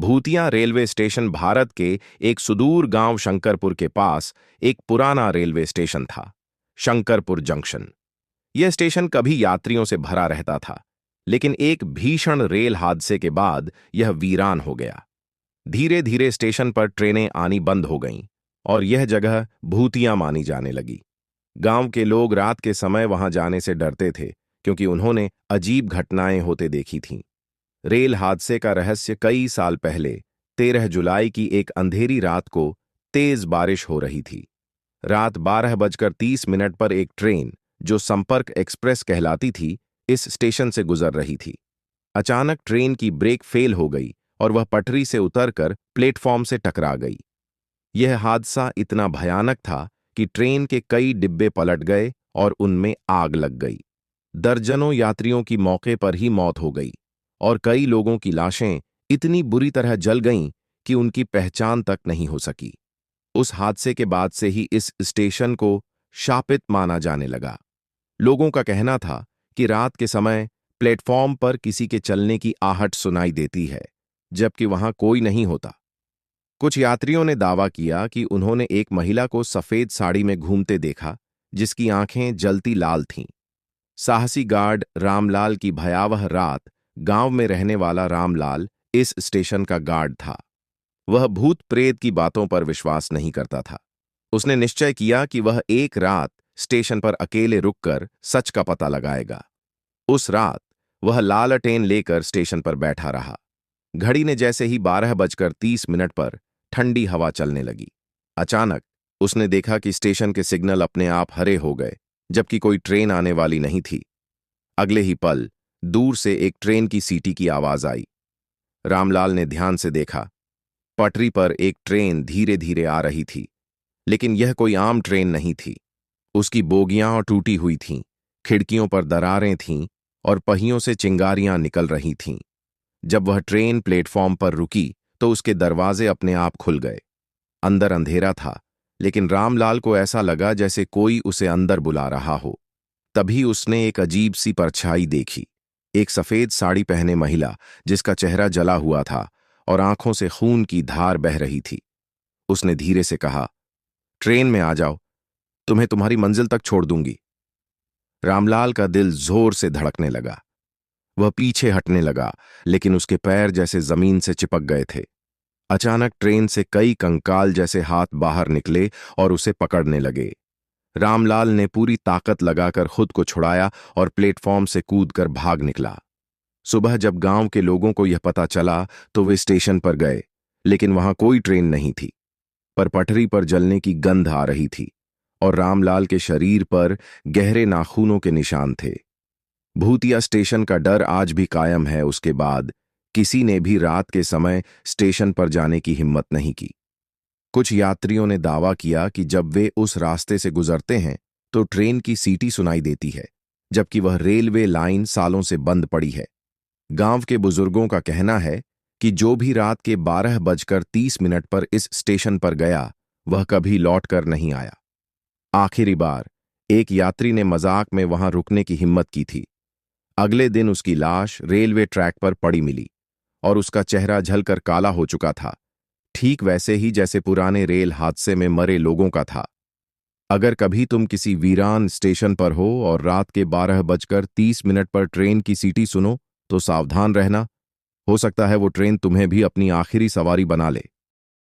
भूतिया railway station Bharat के एक सुदूर गांव शंकरपुर के पास एक पुराना रेलवे स्टेशन था। शंकरपुर जंक्शन। यह स्टेशन कभी यात्रियों से भरा रहता था, लेकिन एक भीषण रेल हादसे के बाद यह वीरान हो गया। धीरे धीरे स्टेशन पर ट्रेनें आनी बंद हो गईं और यह जगह भूतिया मानी जाने लगी। गांव के लोग रात के समय वहां जाने से डरते थे, क्योंकि उन्होंने अजीब घटनाएं होते देखी थीं। रेल हादसे का रहस्य कई साल पहले 13 जुलाई की एक अंधेरी रात को तेज बारिश हो रही थी। रात 12:30 पर एक ट्रेन, जो संपर्क एक्सप्रेस कहलाती थी, इस स्टेशन से गुजर रही थी। अचानक ट्रेन की ब्रेक फेल हो गई और वह पटरी से उतरकर प्लेटफॉर्म से टकरा गई। यह हादसा इतना भयानक था कि ट्रेन के कई डिब्बे पलट गए और उनमें आग लग गई। दर्जनों यात्रियों की मौके पर ही मौत हो गई और कई लोगों की लाशें इतनी बुरी तरह जल गईं कि उनकी पहचान तक नहीं हो सकी। उस हादसे के बाद से ही इस स्टेशन को शापित माना जाने लगा। लोगों का कहना था कि रात के समय प्लेटफॉर्म पर किसी के चलने की आहट सुनाई देती है, जबकि वहां कोई नहीं होता। कुछ यात्रियों ने दावा किया कि उन्होंने एक महिला को सफेद साड़ी में घूमते देखा, जिसकी आंखें जलती लाल थीं। साहसी गार्ड रामलाल की भयावह रात। गांव में रहने वाला रामलाल इस स्टेशन का गार्ड था। वह भूत प्रेत की बातों पर विश्वास नहीं करता था। उसने निश्चय किया कि वह एक रात स्टेशन पर अकेले रुककर सच का पता लगाएगा। उस रात वह लालटेन लेकर स्टेशन पर बैठा रहा। घड़ी ने जैसे ही 12:30 पर ठंडी हवा चलने लगी। अचानक उसने देखा कि स्टेशन के सिग्नल अपने आप हरे हो गए, जबकि कोई ट्रेन आने वाली नहीं थी। अगले ही पल दूर से एक ट्रेन की सीटी की आवाज आई। रामलाल ने ध्यान से देखा। पटरी पर एक ट्रेन धीरे धीरे आ रही थी, लेकिन यह कोई आम ट्रेन नहीं थी। उसकी बोगियां टूटी हुई थीं, खिड़कियों पर दरारें थीं और पहियों से चिंगारियां निकल रही थीं। जब वह ट्रेन प्लेटफॉर्म पर रुकी तो उसके दरवाजे अपने आप खुल गए। अंदर अंधेरा था, लेकिन रामलाल को ऐसा लगा जैसे कोई उसे अंदर बुला रहा हो। तभी उसने एक अजीब सी परछाई देखी। एक सफेद साड़ी पहने महिला, जिसका चेहरा जला हुआ था और आंखों से खून की धार बह रही थी। उसने धीरे से कहा, ट्रेन में आ जाओ, तुम्हें तुम्हारी मंजिल तक छोड़ दूंगी। रामलाल का दिल जोर से धड़कने लगा। वह पीछे हटने लगा, लेकिन उसके पैर जैसे जमीन से चिपक गए थे। अचानक ट्रेन से कई कंकाल जैसे हाथ बाहर निकले और उसे पकड़ने लगे। रामलाल ने पूरी ताकत लगाकर खुद को छुड़ाया और प्लेटफॉर्म से कूदकर भाग निकला। सुबह जब गांव के लोगों को यह पता चला तो वे स्टेशन पर गए, लेकिन वहां कोई ट्रेन नहीं थी। पर पटरी पर जलने की गंध आ रही थी और रामलाल के शरीर पर गहरे नाखूनों के निशान थे। भूतिया स्टेशन का डर आज भी कायम है। उसके बाद किसी ने भी रात के समय स्टेशन पर जाने की हिम्मत नहीं की। कुछ यात्रियों ने दावा किया कि जब वे उस रास्ते से गुजरते हैं तो ट्रेन की सीटी सुनाई देती है, जबकि वह रेलवे लाइन सालों से बंद पड़ी है। गांव के बुजुर्गों का कहना है कि जो भी रात के 12:30 पर इस स्टेशन पर गया, वह कभी लौट कर नहीं आया। आखिरी बार एक यात्री ने मजाक में वहां रुकने की हिम्मत की थी। अगले दिन उसकी लाश रेलवे ट्रैक पर पड़ी मिली और उसका चेहरा झलकर काला हो चुका था, ठीक वैसे ही जैसे पुराने रेल हादसे में मरे लोगों का था। अगर कभी तुम किसी वीरान स्टेशन पर हो और रात के 12:30 पर ट्रेन की सीटी सुनो, तो सावधान रहना। हो सकता है वो ट्रेन तुम्हें भी अपनी आखिरी सवारी बना ले।